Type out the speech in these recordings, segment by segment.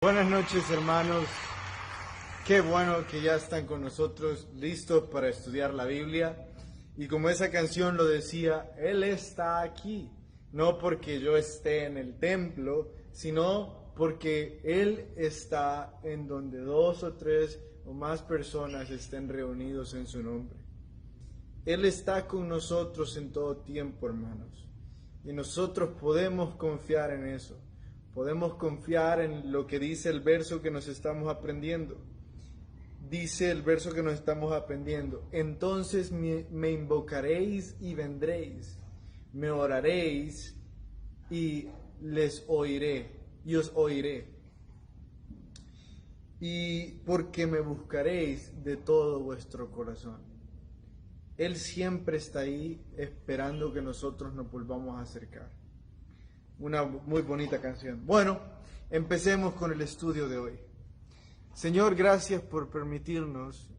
Buenas noches, hermanos. Qué bueno que ya están con nosotros, listos para estudiar la Biblia. Y como esa canción lo decía, Él está aquí, no porque yo esté en el templo, sino porque Él está en donde 2 o 3 o más personas estén reunidos en su nombre. Él está con nosotros en todo tiempo, hermanos. Y nosotros podemos confiar en eso. Podemos confiar en lo que dice el verso que nos estamos aprendiendo. Dice el verso que nos estamos aprendiendo: entonces me invocaréis y vendréis, me oraréis y les oiré, y os oiré. Y porque me buscaréis de todo vuestro corazón. Él siempre está ahí esperando que nosotros nos volvamos a acercar. Una muy bonita canción. Bueno, empecemos con el estudio de hoy. Señor, gracias por permitirnos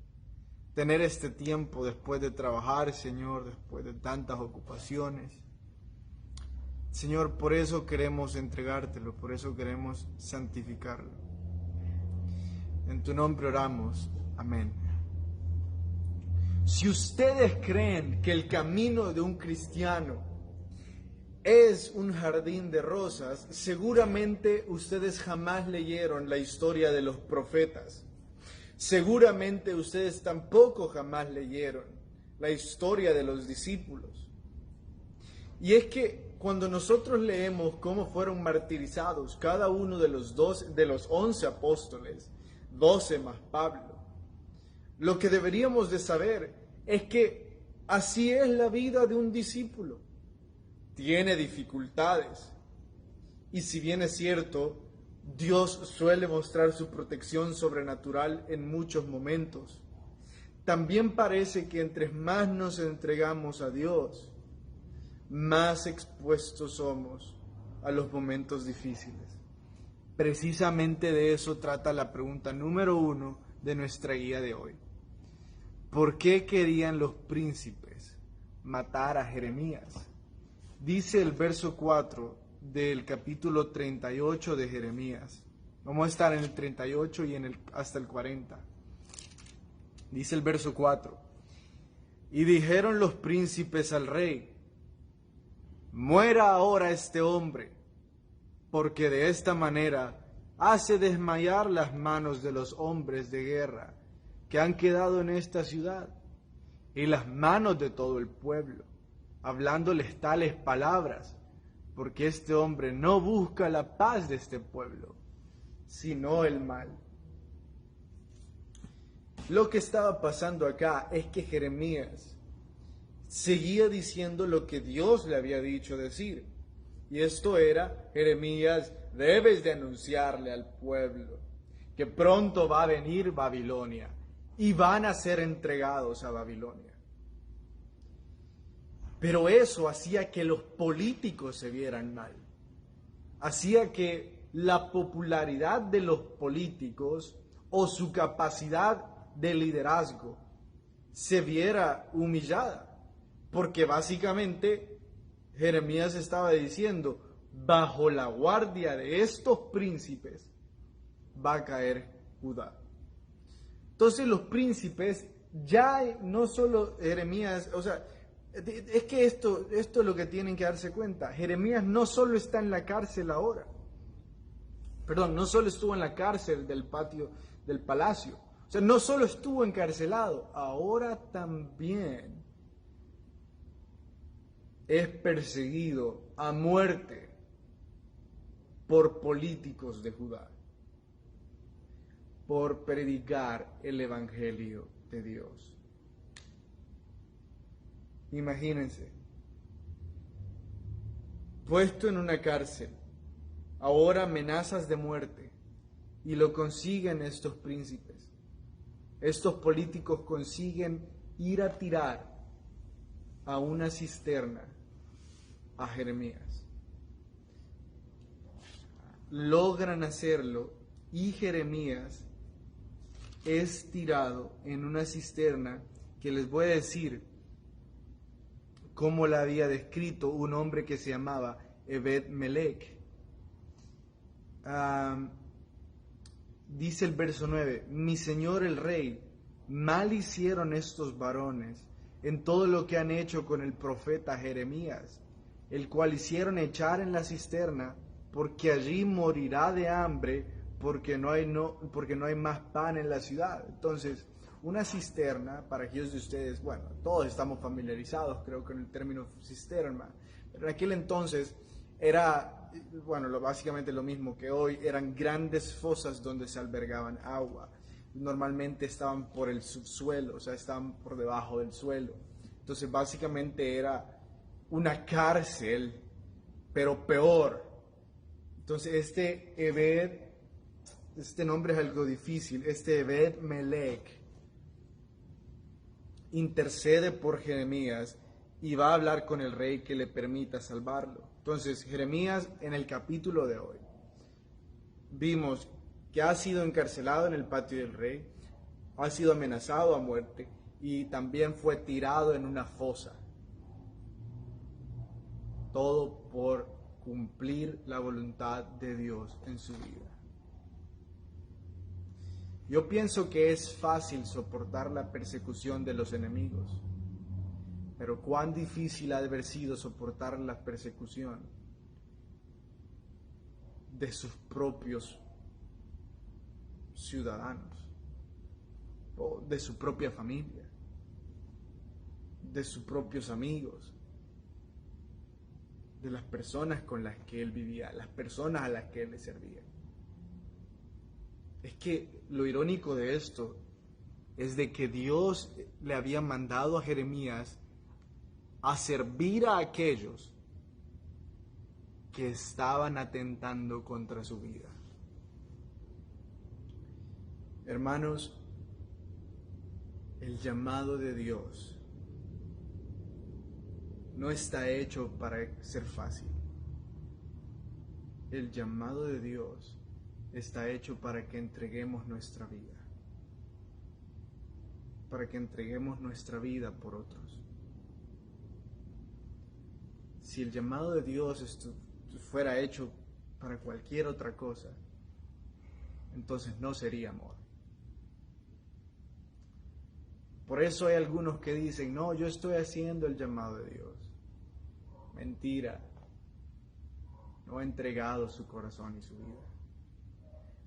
tener este tiempo después de trabajar, Señor, después de tantas ocupaciones. Señor, por eso queremos entregártelo, por eso queremos santificarlo. En tu nombre oramos. Amén. Si ustedes creen que el camino de un cristiano es un jardín de rosas, seguramente ustedes jamás leyeron la historia de los profetas. Seguramente ustedes tampoco jamás leyeron la historia de los discípulos. Y es que cuando nosotros leemos cómo fueron martirizados cada uno de los 11 apóstoles, 12 más Pablo, lo que deberíamos de saber es que así es la vida de un discípulo. Tiene dificultades. Y si bien es cierto, Dios suele mostrar su protección sobrenatural en muchos momentos, también parece que entre más nos entregamos a Dios, más expuestos somos a los momentos difíciles. Precisamente de eso trata la pregunta número 1 de nuestra guía de hoy. ¿Por qué querían los príncipes matar a Jeremías? Dice el verso 4 del capítulo 38 de Jeremías. Vamos a estar en el 38 y hasta el 40. Dice el verso 4. Y dijeron los príncipes al rey: muera ahora este hombre, porque de esta manera hace desmayar las manos de los hombres de guerra que han quedado en esta ciudad, y las manos de todo el pueblo, hablándoles tales palabras, porque este hombre no busca la paz de este pueblo, sino el mal. Lo que estaba pasando acá es que Jeremías seguía diciendo lo que Dios le había dicho decir. Y esto era: Jeremías, debes de anunciarle al pueblo que pronto va a venir Babilonia y van a ser entregados a Babilonia. Pero eso hacía que los políticos se vieran mal. Hacía que la popularidad de los políticos o su capacidad de liderazgo se viera humillada. Porque básicamente Jeremías estaba diciendo: bajo la guardia de estos príncipes va a caer Judá. Entonces los príncipes, ya no solo Jeremías, o sea, es que esto es lo que tienen que darse cuenta. Jeremías no solo está en la cárcel ahora. Perdón, no solo estuvo en la cárcel del patio del palacio. O sea, no solo estuvo encarcelado, ahora también es perseguido a muerte por políticos de Judá, por predicar el evangelio de Dios. Imagínense, puesto en una cárcel, ahora amenazas de muerte, y lo consiguen estos príncipes. Estos políticos consiguen ir a tirar a una cisterna a Jeremías. Logran hacerlo y Jeremías es tirado en una cisterna que les voy a decir cómo la había descrito un hombre que se llamaba Ebed-Melech. dice el verso 9, mi señor el rey, mal hicieron estos varones en todo lo que han hecho con el profeta Jeremías, el cual hicieron echar en la cisterna, porque allí morirá de hambre, porque no hay más pan en la ciudad. Entonces, una cisterna, para aquellos de ustedes, bueno, todos estamos familiarizados, creo, con el término cisterna, pero en aquel entonces era, bueno, básicamente lo mismo que hoy, eran grandes fosas donde se albergaban agua. Normalmente estaban por el subsuelo, o sea, estaban por debajo del suelo. Entonces, básicamente era una cárcel, pero peor. Entonces, este nombre es algo difícil, Ebed Melech, intercede por Jeremías y va a hablar con el rey que le permita salvarlo. Entonces, Jeremías, en el capítulo de hoy, vimos que ha sido encarcelado en el patio del rey, ha sido amenazado a muerte y también fue tirado en una fosa. Todo por cumplir la voluntad de Dios en su vida. Yo pienso que es fácil soportar la persecución de los enemigos, pero cuán difícil ha de haber sido soportar la persecución de sus propios ciudadanos, o de su propia familia, de sus propios amigos, de las personas con las que él vivía, las personas a las que él le servía. Es que lo irónico de esto es de que Dios le había mandado a Jeremías a servir a aquellos que estaban atentando contra su vida. Hermanos, el llamado de Dios no está hecho para ser fácil. El llamado de Dios está hecho para que entreguemos nuestra vida. Para que entreguemos nuestra vida por otros. Si el llamado de Dios fuera hecho para cualquier otra cosa, entonces no sería amor. Por eso hay algunos que dicen, no, yo estoy haciendo el llamado de Dios. Mentira. No ha entregado su corazón y su vida.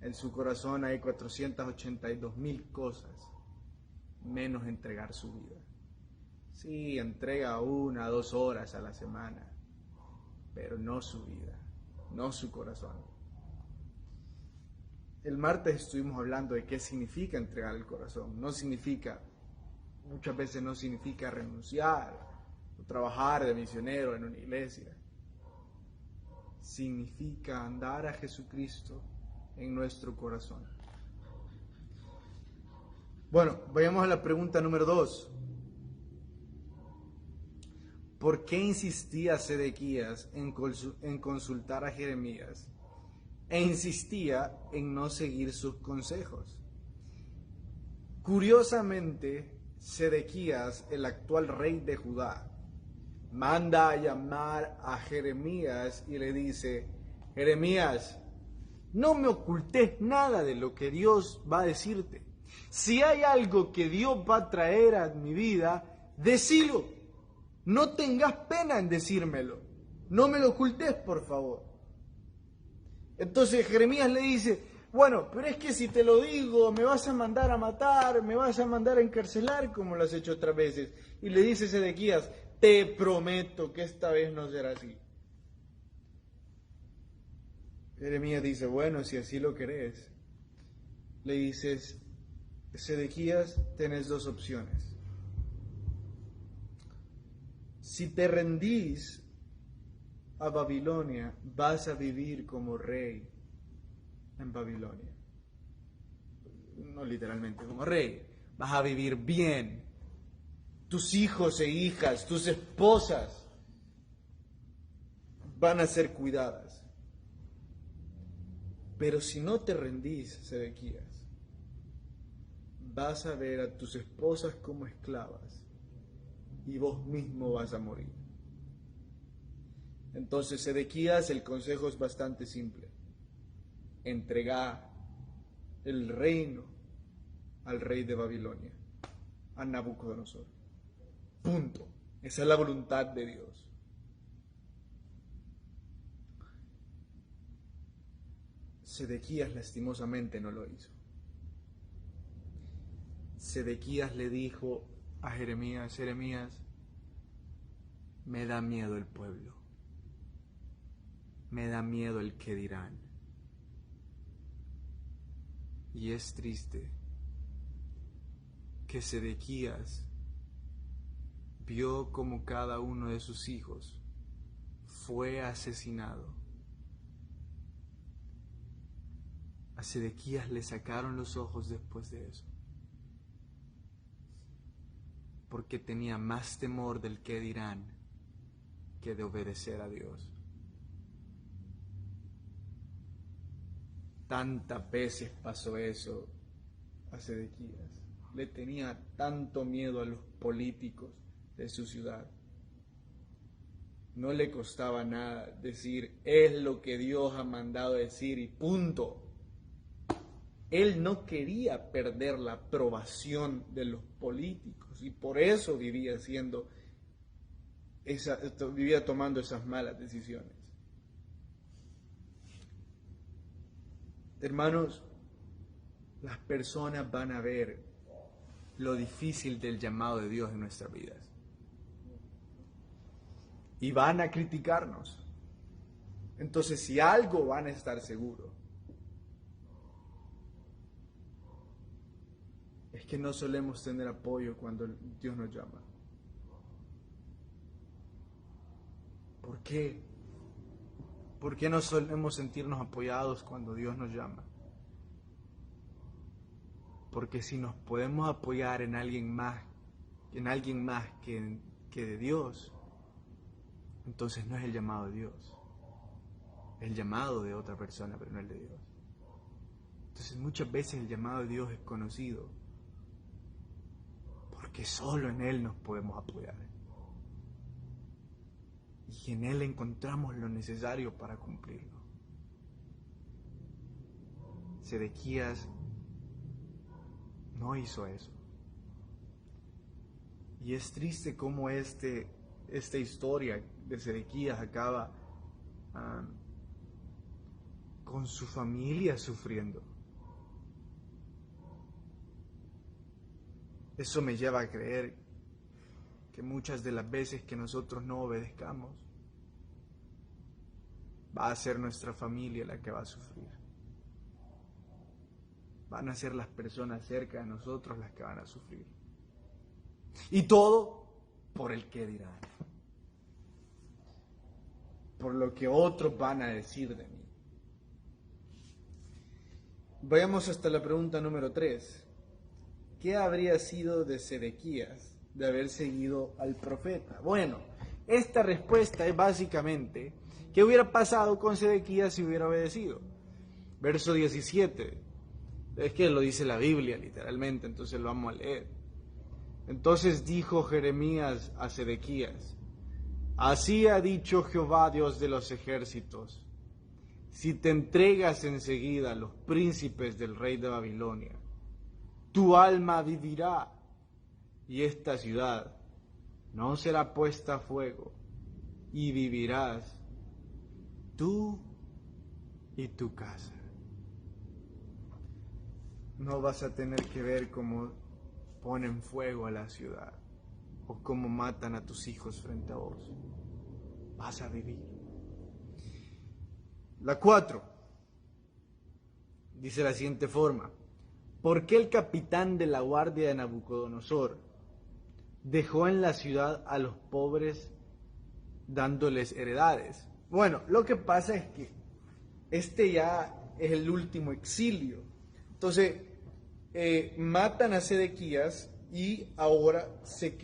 En su corazón hay 482,000 cosas, menos entregar su vida. Sí, entrega 1 a 2 horas a la semana, pero no su vida, no su corazón. El martes estuvimos hablando de qué significa entregar el corazón. Muchas veces no significa renunciar o trabajar de misionero en una iglesia. Significa andar a Jesucristo en nuestro corazón. Bueno, vayamos a la pregunta número 2. ¿Por qué insistía Sedequías en consultar a Jeremías e insistía en no seguir sus consejos? Curiosamente, Sedequías, el actual rey de Judá, manda a llamar a Jeremías y le dice, Jeremías, no me ocultes nada de lo que Dios va a decirte. Si hay algo que Dios va a traer a mi vida, decilo. No tengas pena en decírmelo. No me lo ocultes, por favor. Entonces Jeremías le dice, bueno, pero es que si te lo digo, me vas a mandar a matar, me vas a mandar a encarcelar como lo has hecho otras veces. Y le dice Sedequías, te prometo que esta vez no será así. Jeremías dice, bueno, si así lo querés. Le dices, Sedequías, tenés 2 opciones. Si te rendís a Babilonia, vas a vivir como rey en Babilonia. No literalmente como rey, vas a vivir bien. Tus hijos e hijas, tus esposas van a ser cuidadas. Pero si no te rendís, Sedequías, vas a ver a tus esposas como esclavas y vos mismo vas a morir. Entonces, Sedequías, el consejo es bastante simple. Entrega el reino al rey de Babilonia, a Nabucodonosor. Punto. Esa es la voluntad de Dios. Sedequías lastimosamente no lo hizo. Sedequías le dijo a Jeremías: Jeremías, me da miedo el pueblo, me da miedo el que dirán. Y es triste que Sedequías vio como cada uno de sus hijos fue asesinado. A Sedequías le sacaron los ojos después de eso, porque tenía más temor del que dirán que de obedecer a Dios. Tantas veces pasó eso a Sedequías. Le tenía tanto miedo a los políticos de su ciudad. No le costaba nada decir: es lo que Dios ha mandado decir y punto. Él no quería perder la aprobación de los políticos y por eso vivía tomando esas malas decisiones. Hermanos, las personas van a ver lo difícil del llamado de Dios en nuestras vidas y van a criticarnos. Entonces, si algo van a estar seguros, es que no solemos tener apoyo cuando Dios nos llama. ¿Por qué? ¿Por qué no solemos sentirnos apoyados cuando Dios nos llama? Porque si nos podemos apoyar en alguien más que de Dios, entonces no es el llamado de Dios. Es el llamado de otra persona, pero no el de Dios. Entonces muchas veces el llamado de Dios es conocido porque solo en Él nos podemos apoyar. Y en Él encontramos lo necesario para cumplirlo. Sedequías no hizo eso. Y es triste cómo esta historia de Sedequías acaba con su familia sufriendo. Eso me lleva a creer que muchas de las veces que nosotros no obedezcamos, va a ser nuestra familia la que va a sufrir. Van a ser las personas cerca de nosotros las que van a sufrir. Y todo por el que dirán. Por lo que otros van a decir de mí. Vayamos hasta la pregunta número 3. ¿Qué habría sido de Sedequías de haber seguido al profeta? Bueno, esta respuesta es básicamente: ¿qué hubiera pasado con Sedequías si hubiera obedecido? Verso 17. Es que lo dice la Biblia literalmente, entonces lo vamos a leer. Entonces dijo Jeremías a Sedequías: así ha dicho Jehová, Dios de los ejércitos, si te entregas enseguida a los príncipes del rey de Babilonia, tu alma vivirá, y esta ciudad no será puesta a fuego, y vivirás tú y tu casa. No vas a tener que ver cómo ponen fuego a la ciudad o cómo matan a tus hijos frente a vos. Vas a vivir. La 4 dice de la siguiente forma: ¿por qué el capitán de la guardia de Nabucodonosor dejó en la ciudad a los pobres dándoles heredades? Bueno, lo que pasa es que este ya es el último exilio. Entonces, matan a Sedequías y ahora se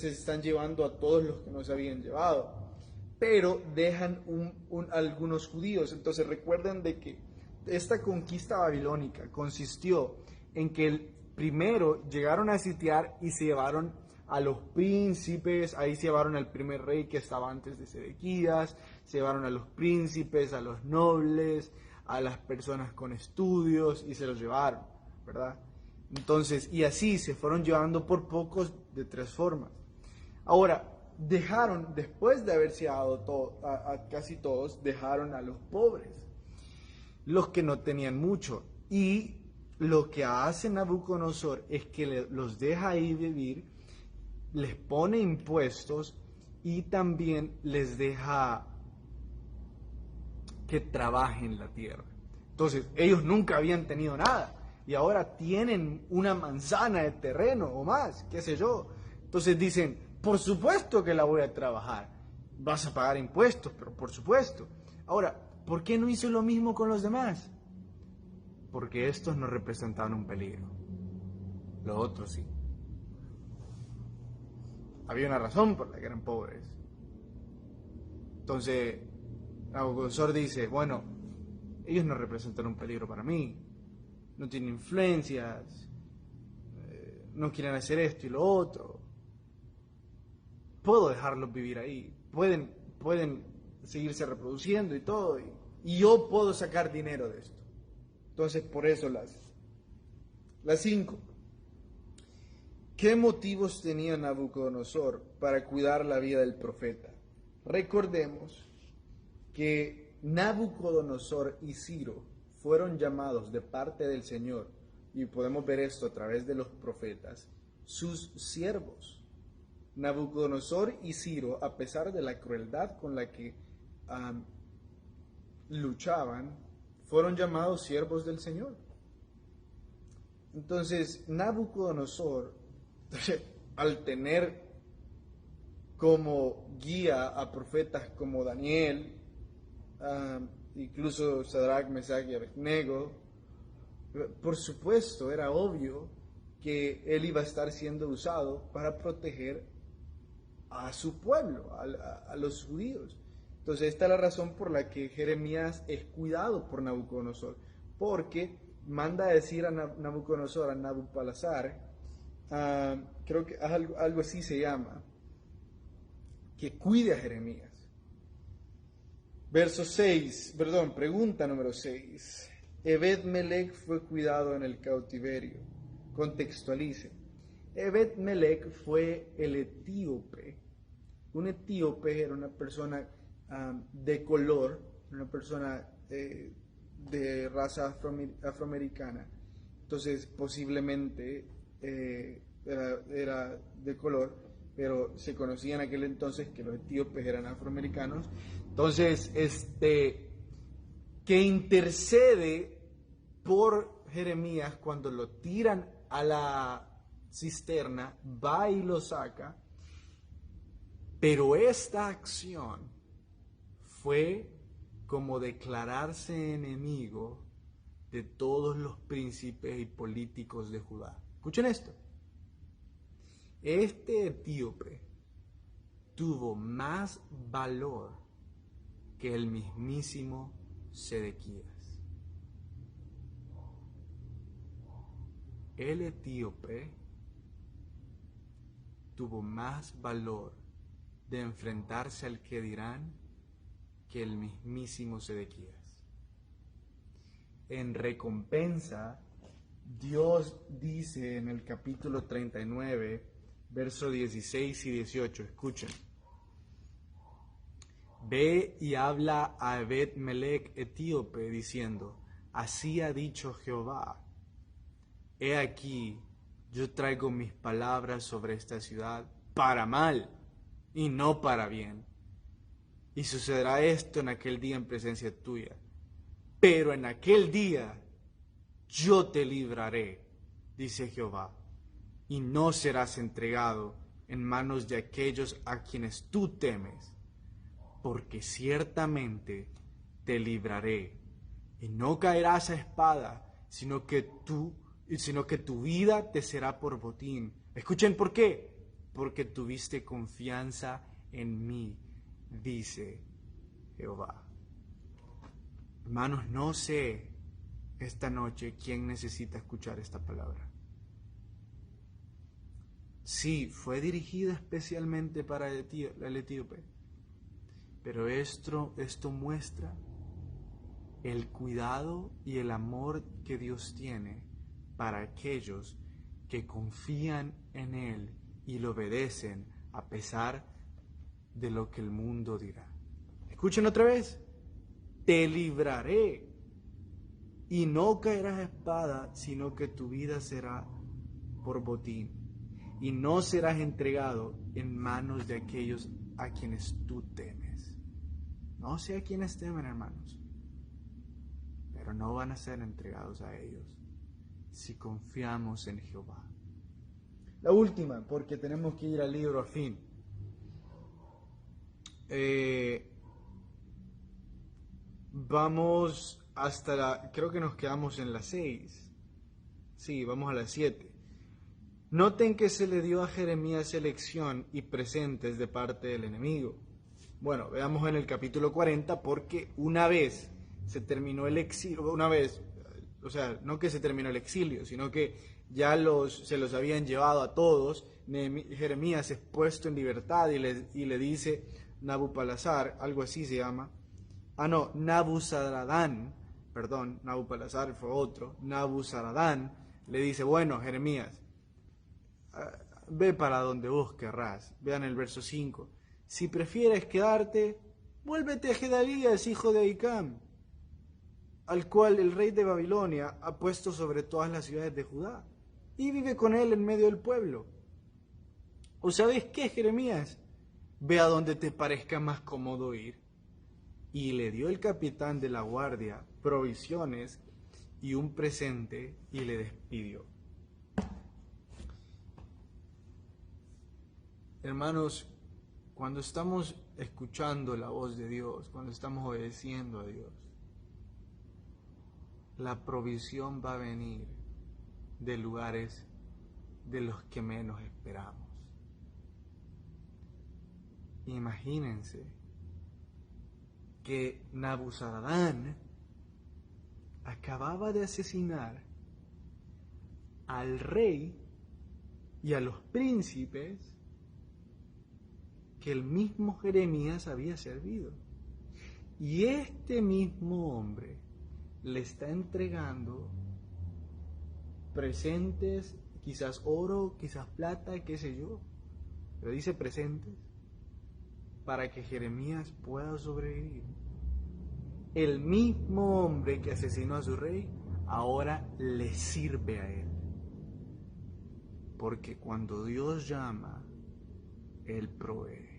están llevando a todos los que no se habían llevado. Pero dejan algunos judíos. Entonces recuerden de que esta conquista babilónica consistió en que primero llegaron a sitiar y se llevaron a los príncipes. Ahí se llevaron al primer rey que estaba antes de Sedequías, se llevaron a los príncipes, a los nobles, a las personas con estudios y se los llevaron. ¿verdad? Entonces, y así se fueron llevando por pocos de 3 formas. Ahora, dejaron, después de haberse dado a casi todos, dejaron a los pobres, los que no tenían mucho. Y lo que hace Nabucodonosor es que los deja ahí vivir, les pone impuestos y también les deja que trabajen la tierra. Entonces, ellos nunca habían tenido nada y ahora tienen una manzana de terreno o más, qué sé yo. Entonces dicen, por supuesto que la voy a trabajar. Vas a pagar impuestos, pero por supuesto. Ahora, ¿por qué no hizo lo mismo con los demás? Porque estos no representaban un peligro. Los otros sí. Había una razón por la que eran pobres. Entonces, Nabucodonosor dice, bueno, ellos no representan un peligro para mí. No tienen influencias. No quieren hacer esto y lo otro. Puedo dejarlos vivir ahí. Pueden seguirse reproduciendo y todo. Y yo puedo sacar dinero de esto. Entonces, por eso las 5. ¿Qué motivos tenía Nabucodonosor para cuidar la vida del profeta? Recordemos que Nabucodonosor y Ciro fueron llamados de parte del Señor, y podemos ver esto a través de los profetas, sus siervos. Nabucodonosor y Ciro, a pesar de la crueldad con la que luchaban, fueron llamados siervos del Señor. Entonces, Nabucodonosor, al tener como guía a profetas como Daniel, incluso Sadrach, Mesach y Abednego, por supuesto, era obvio que él iba a estar siendo usado para proteger a su pueblo, a los judíos. Entonces, esta es la razón por la que Jeremías es cuidado por Nabucodonosor, porque manda a decir a Nabucodonosor, a Nabopolassar, creo que algo así se llama, que cuide a Jeremías. Pregunta número 6. Ebed-Melech fue cuidado en el cautiverio. Contextualice. Ebed-Melech fue el etíope. Un etíope era una persona de color, una persona de raza afroamericana. Entonces, posiblemente era de color, pero se conocía en aquel entonces que los etíopes eran afroamericanos. Entonces, que intercede por Jeremías cuando lo tiran a la cisterna, va y lo saca, pero esta acción fue como declararse enemigo de todos los príncipes y políticos de Judá. Escuchen esto. Este etíope tuvo más valor que el mismísimo Sedequías. El etíope tuvo más valor de enfrentarse al que dirán que el mismísimo Sedequías. En recompensa, Dios dice en el capítulo 39, versos 16 y 18, escuchen. Ve y habla a Ebed-Melech etíope, diciendo, así ha dicho Jehová, he aquí, yo traigo mis palabras sobre esta ciudad para mal y no para bien. Y sucederá esto en aquel día en presencia tuya. Pero en aquel día yo te libraré, dice Jehová, y no serás entregado en manos de aquellos a quienes tú temes, porque ciertamente te libraré, y no caerás a espada, sino que tu vida te será por botín. Escuchen por qué. Porque tuviste confianza en mí, dice Jehová. Hermanos, no sé esta noche quién necesita escuchar esta palabra. Sí, fue dirigida especialmente para el etíope, pero esto muestra el cuidado y el amor que Dios tiene para aquellos que confían en Él y lo obedecen a pesar de lo que el mundo dirá. Escuchen otra vez. Te libraré y no caerás a espada, sino que tu vida será por botín, y no serás entregado en manos de aquellos a quienes tú temes. No sé a quienes temen, hermanos, pero no van a ser entregados a ellos si confiamos en Jehová. La última, porque tenemos que ir al libro a fin. Vamos hasta creo que nos quedamos en la 6. Sí, vamos a la 7. Noten que se le dio a Jeremías elección y presentes de parte del enemigo. Bueno, veamos en el capítulo 40, porque una vez se terminó el exilio, o sea, no que se terminó el exilio, sino que ya se los habían llevado a todos. Jeremías es puesto en libertad y le dice Nabupalazar, algo así se llama. Nabuzaradán, perdón, Nabupalazar fue otro. Nabuzaradán le dice, bueno, Jeremías, ve para donde vos querrás. Vean el verso 5. Si prefieres quedarte, vuélvete a Gedalías, hijo de Ahicam, al cual el rey de Babilonia ha puesto sobre todas las ciudades de Judá, y vive con él en medio del pueblo. ¿O sabes qué, Jeremías? Ve a donde te parezca más cómodo ir. Y le dio el capitán de la guardia provisiones y un presente, y le despidió. Hermanos, cuando estamos escuchando la voz de Dios, cuando estamos obedeciendo a Dios, la provisión va a venir de lugares de los que menos esperamos. Imagínense que Nabuzaradán acababa de asesinar al rey y a los príncipes que el mismo Jeremías había servido. Y este mismo hombre le está entregando presentes, quizás oro, quizás plata, qué sé yo, pero dice presentes, para que Jeremías pueda sobrevivir. El mismo hombre que asesinó a su rey, ahora le sirve a él. Porque cuando Dios llama, Él provee.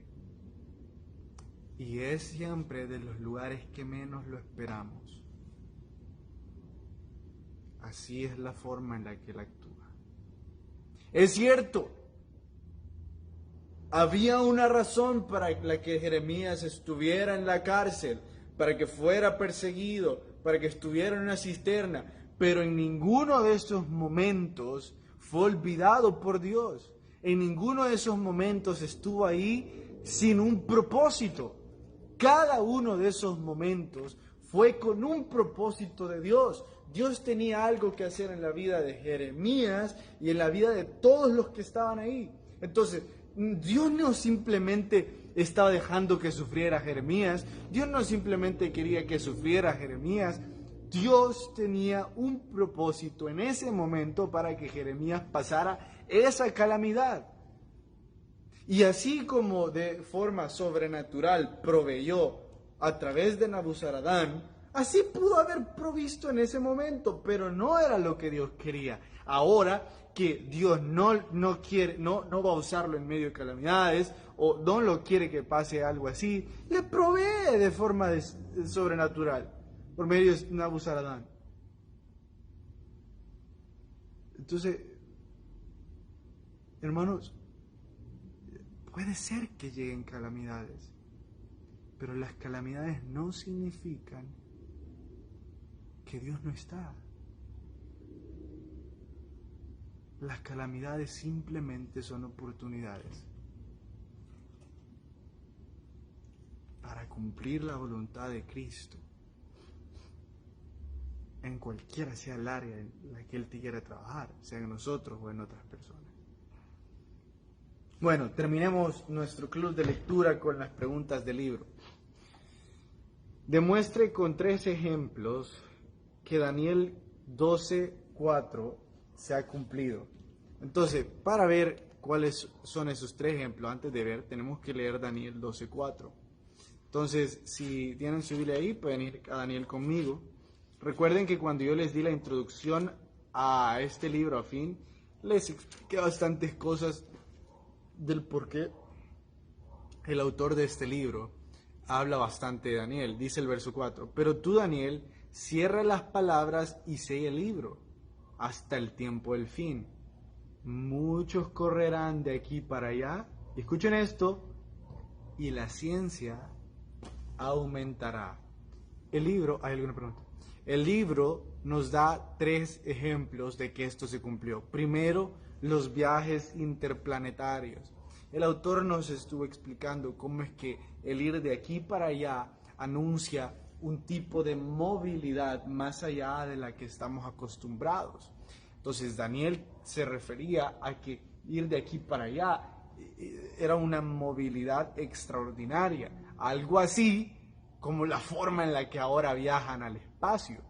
Y es siempre de los lugares que menos lo esperamos. Así es la forma en la que Él actúa. Es cierto, había una razón para la que Jeremías estuviera en la cárcel, para que fuera perseguido, para que estuviera en una cisterna, pero en ninguno de estos momentos fue olvidado por Dios. En ninguno de esos momentos estuvo ahí sin un propósito. Cada uno de esos momentos fue con un propósito de Dios. Dios tenía algo que hacer en la vida de Jeremías y en la vida de todos los que estaban ahí. Entonces, Dios no simplemente estaba dejando que sufriera Jeremías. Dios no simplemente quería que sufriera Jeremías. Dios tenía un propósito en ese momento para que Jeremías pasara esa calamidad. Y así como de forma sobrenatural proveyó a través de Nabuzaradán, así pudo haber provisto en ese momento, pero no era lo que Dios quería. Ahora que Dios no va a usarlo en medio de calamidades, o no lo quiere que pase algo así, le provee de forma sobrenatural, por medio de Nabuzaradán. Entonces, hermanos, puede ser que lleguen calamidades, pero las calamidades no significan que Dios no está. Las calamidades simplemente son oportunidades para cumplir la voluntad de Cristo en cualquiera sea el área en la que Él te quiera trabajar, sea en nosotros o en otras personas. Bueno, terminemos nuestro club de lectura con las preguntas del libro. Demuestre con 3 ejemplos que Daniel 12:4 se ha cumplido. Entonces, para ver cuáles son esos tres ejemplos, antes de ver, tenemos que leer Daniel 12:4. Entonces, si tienen su Biblia ahí, pueden ir a Daniel conmigo. Recuerden que cuando yo les di la introducción a este libro, a fin, les expliqué bastantes cosas del por qué el autor de este libro habla bastante de Daniel. Dice el verso 4, pero tú, Daniel, cierra las palabras y sella el libro hasta el tiempo del fin. Muchos correrán de aquí para allá, y escuchen esto, y la ciencia aumentará. El libro, ¿hay alguna pregunta? El libro nos da tres ejemplos de que esto se cumplió. Primero, los viajes interplanetarios. El autor nos estuvo explicando cómo es que el ir de aquí para allá anuncia un tipo de movilidad más allá de la que estamos acostumbrados. Entonces Daniel se refería a que ir de aquí para allá era una movilidad extraordinaria, algo así como la forma en la que ahora viajan al espacio.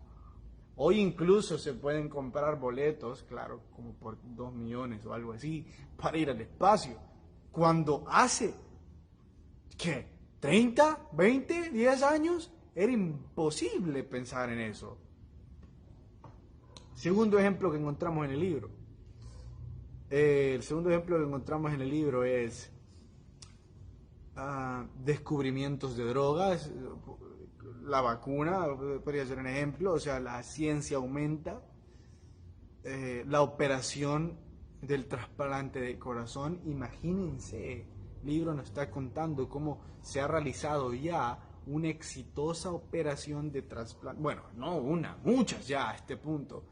Hoy incluso se pueden comprar boletos, claro, como por 2 millones o algo así, para ir al espacio. Cuando hace, ¿qué? ¿30, 20, 10 años? Era imposible pensar en eso. Segundo ejemplo que encontramos en el libro. El segundo ejemplo que encontramos en el libro es descubrimientos de drogas. La vacuna podría ser un ejemplo, o sea, la ciencia aumenta. La operación del trasplante de corazón, imagínense, el libro nos está contando cómo se ha realizado ya una exitosa operación de trasplante, bueno, no una, muchas ya a este punto,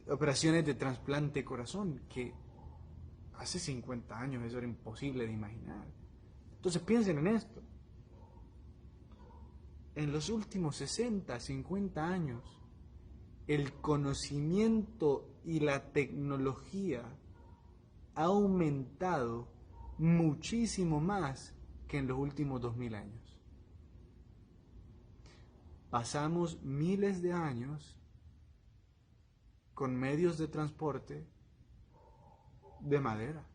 operaciones de trasplante de corazón, que hace 50 años eso era imposible de imaginar. Entonces piensen en esto, en los últimos 60, 50 años, el conocimiento y la tecnología ha aumentado muchísimo más que en los últimos 2000 años. Pasamos miles de años con medios de transporte de madera,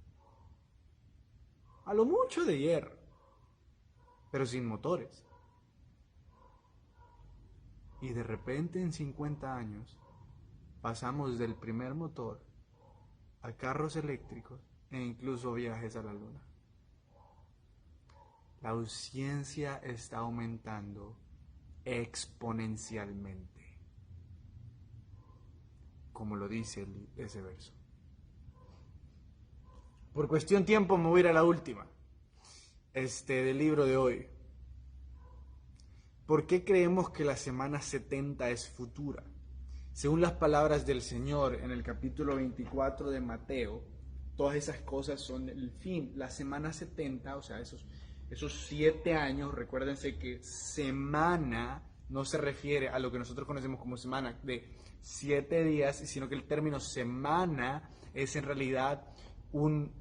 a lo mucho de hierro, pero sin motores. Y de repente en 50 años pasamos del primer motor a carros eléctricos e incluso viajes a la luna. La ciencia está aumentando exponencialmente, como lo dice ese verso. Por cuestión de tiempo me voy a ir a la última, del libro de hoy. ¿Por qué creemos que la semana 70 es futura? Según las palabras del Señor en el capítulo 24 de Mateo, todas esas cosas son el fin. La semana 70, o sea, esos 7 años, recuérdense que semana no se refiere a lo que nosotros conocemos como semana de 7 días, sino que el término semana es en realidad un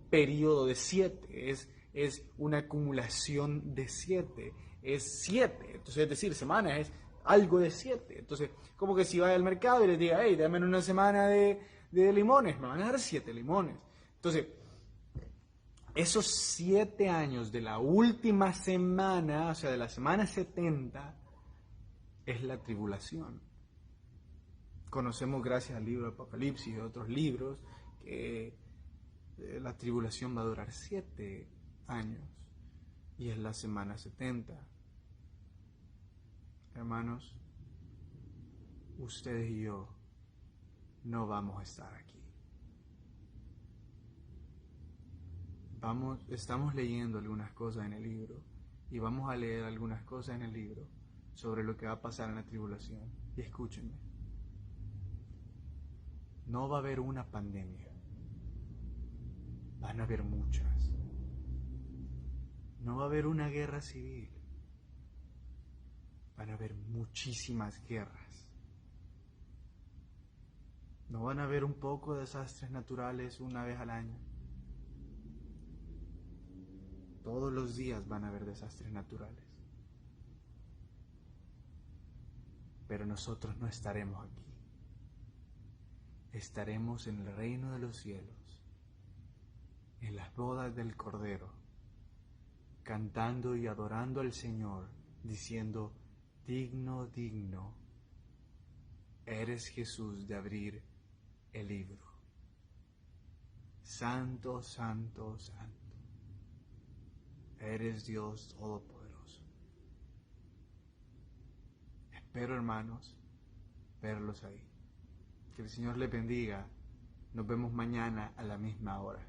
periodo de 7, es una acumulación de 7, es 7. Entonces, es decir, semana es algo de 7. Entonces, como que si vaya al mercado y les diga, hey, dame una semana de limones, me van a dar 7 limones. Entonces, esos 7 años de la última semana, o sea, de la semana 70, es la tribulación. Conocemos gracias al libro de Apocalipsis y otros libros que la tribulación va a durar 7 años y es la semana 70. Hermanos, ustedes y yo no vamos a estar aquí. Estamos leyendo algunas cosas en el libro y vamos a leer algunas cosas en el libro sobre lo que va a pasar en la tribulación. Y escúchenme, no va a haber una pandemia, van a haber muchas. No va a haber una guerra civil, van a haber muchísimas guerras. No van a haber un poco de desastres naturales una vez al año. Todos los días van a haber desastres naturales. Pero nosotros no estaremos aquí. estaremos en el reino de los cielos, en las bodas del Cordero, cantando y adorando al Señor, diciendo: digno, digno, eres Jesús de abrir el libro. Santo, santo, santo, eres Dios Todopoderoso. Espero, hermanos, verlos ahí. Que el Señor les bendiga. Nos vemos mañana a la misma hora.